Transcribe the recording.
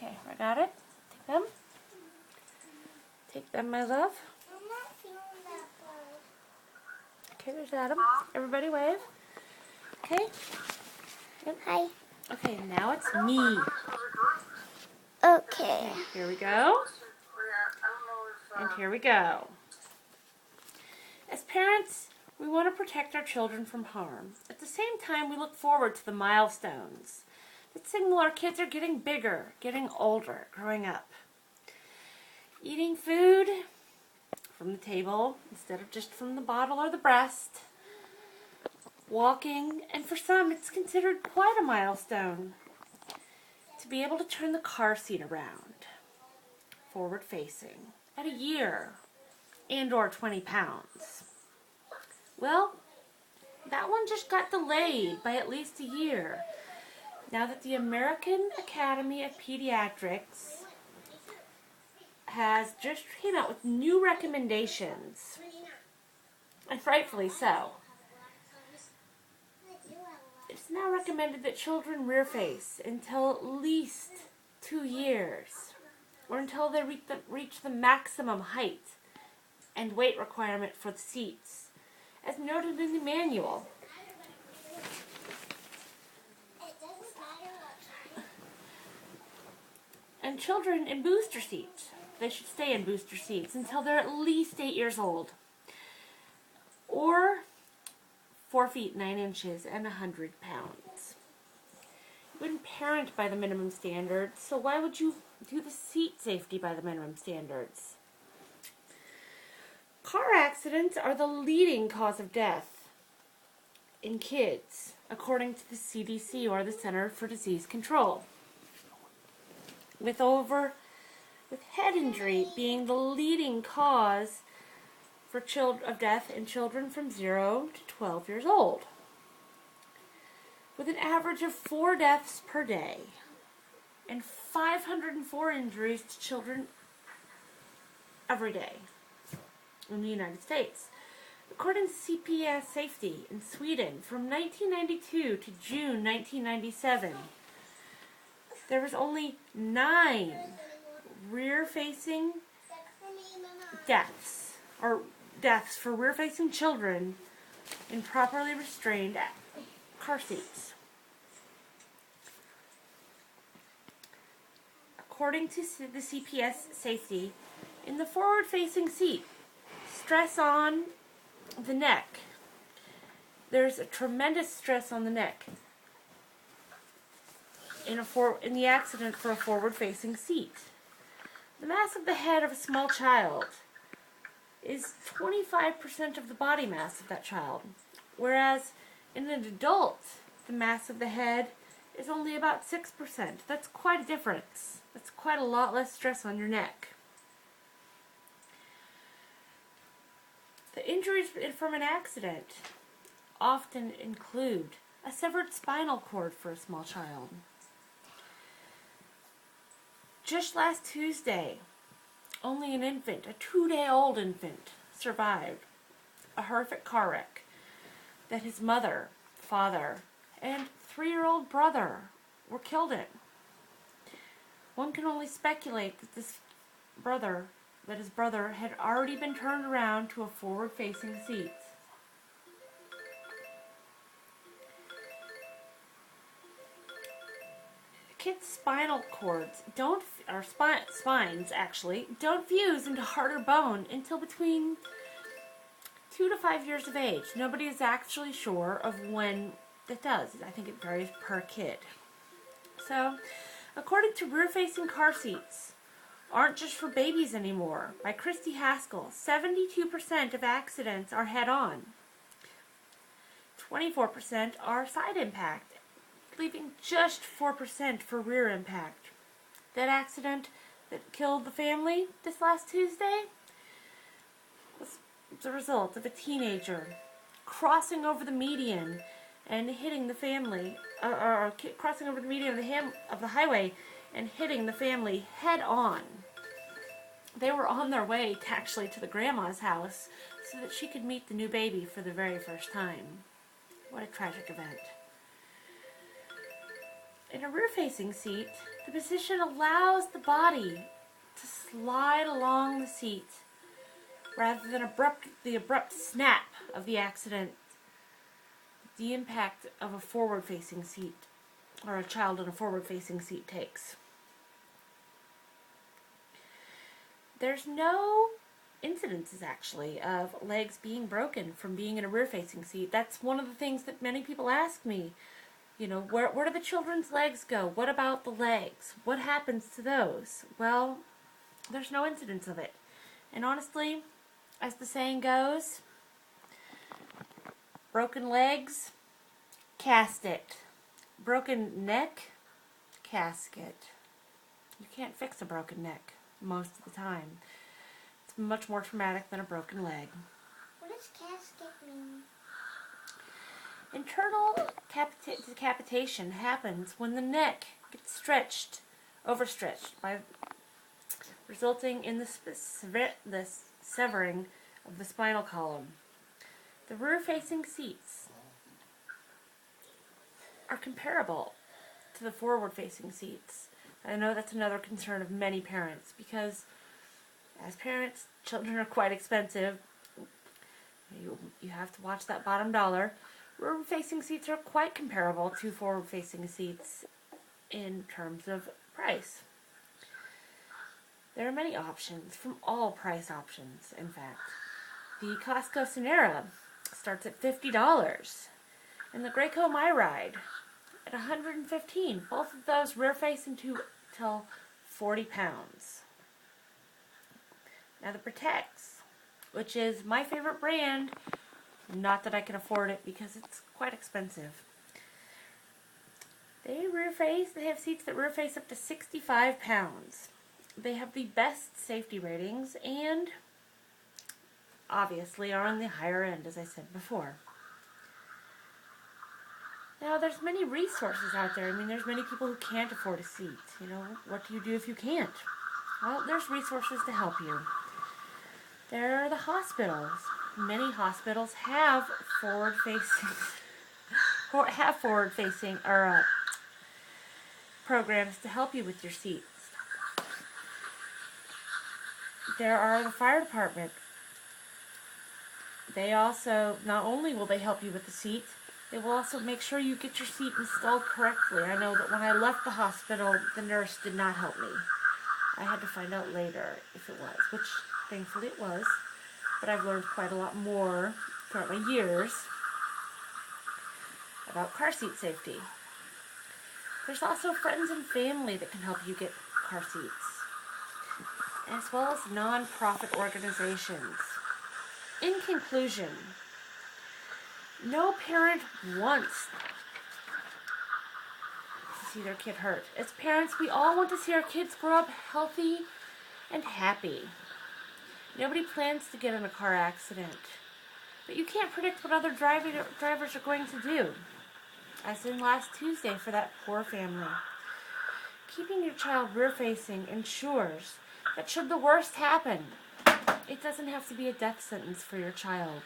Okay, I got it. Take them. Take them, my love. I'm not feeling that well. Okay, there's Adam. Everybody wave. Okay. Yep. Hi. Okay, now it's me. Okay. Here we go. And here we go. As parents, we want to protect our children from harm. At the same time, we look forward to the milestones that signal our kids are getting bigger, getting older, growing up. Eating food from the table instead of just from the bottle or the breast. Walking, and for some it's considered quite a milestone to be able to turn the car seat around, forward facing, at a year and or 20 pounds. Well, that one just got delayed by at least a year, now that the American Academy of Pediatrics has just came out with new recommendations, and rightfully so. It's now recommended that children rear face until at least 2 years, or until they reach the maximum height and weight requirement for the seats, as noted in the manual. And children in booster seats, they should stay in booster seats until they're at least 8 years old, or 4 feet 9 inches and 100 pounds. You wouldn't parent by the minimum standards, so why would you do the seat safety by the minimum standards? Car accidents are the leading cause of death in kids, according to the CDC, or the Center for Disease Control, with head injury being the leading cause of death in children from 0 to 12 years old, with an average of 4 deaths per day and 504 injuries to children every day in the United States. According to CPS Safety in Sweden, from 1992 to June 1997, there was only 9 rear-facing deaths, or deaths for rear-facing children in properly restrained car seats. According to the CPS Safety, in the forward-facing seat, stress on the neck. There's a tremendous stress on the neck in the accident for a forward-facing seat. The mass of the head of a small child is 25% of the body mass of that child, whereas in an adult, the mass of the head is only about 6%. That's quite a difference. That's quite a lot less stress on your neck. The injuries from an accident often include a severed spinal cord for a small child. Just last Tuesday, only an infant, a 2-day-old infant, survived a horrific car wreck that his mother, father, and 3-year-old brother were killed in. One can only speculate that his brother had already been turned around to a forward-facing seat. Kids' spinal cords spines actually don't fuse into harder bone until between 2 to 5 years of age. Nobody is actually sure of when it does. I think it varies per kid. So, according to rear-facing car seats aren't just for babies anymore, by Christy Haskell, 72% of accidents are head-on. 24% are side impact, leaving just 4% for rear impact. That accident that killed the family this last Tuesday was the result of a teenager crossing over the median and hitting the family, crossing over the median of the highway and hitting the family head on. They were on their way to the grandma's house so that she could meet the new baby for the very first time. What a tragic event. In a rear-facing seat, the position allows the body to slide along the seat rather than the abrupt snap of the accident, the impact of a forward-facing seat or a child in a forward-facing seat takes. There's no incidences actually of legs being broken from being in a rear-facing seat. That's one of the things that many people ask me. You know, where do the children's legs go? What about the legs? What happens to those? Well, there's no incidence of it. And honestly, as the saying goes, broken legs, cast it. Broken neck, casket. You can't fix a broken neck most of the time. It's much more traumatic than a broken leg. What does casket mean? Internal decapitation happens when the neck gets overstretched, resulting in the severing of the spinal column. The rear-facing seats are comparable to the forward-facing seats. I know that's another concern of many parents because, as parents, children are quite expensive. You have to watch that bottom dollar. Rear-facing seats are quite comparable to forward-facing seats in terms of price. There are many options, from all price options, in fact. The Costco Sonera starts at $50, and the Graco My Ride at $115. Both of those rear-facing till 40 pounds. Now the Protects, which is my favorite brand. Not that I can afford it because it's quite expensive. They have seats that rear face up to 65 pounds. They have the best safety ratings and obviously are on the higher end, as I said before. Now there's many resources out there. I mean, there's many people who can't afford a seat. You know, what do you do if you can't? Well, there's resources to help you. There are the hospitals. Many hospitals have forward-facing programs to help you with your seats. There are the fire department. They also, not only will they help you with the seat, they will also make sure you get your seat installed correctly. I know that when I left the hospital, the nurse did not help me. I had to find out later if it was, which thankfully it was. But I've learned quite a lot more throughout my years about car seat safety. There's also friends and family that can help you get car seats, as well as non-profit organizations. In conclusion, no parent wants to see their kid hurt. As parents, we all want to see our kids grow up healthy and happy. Nobody plans to get in a car accident, but you can't predict what other drivers are going to do. As in last Tuesday for that poor family. Keeping your child rear-facing ensures that should the worst happen, it doesn't have to be a death sentence for your child.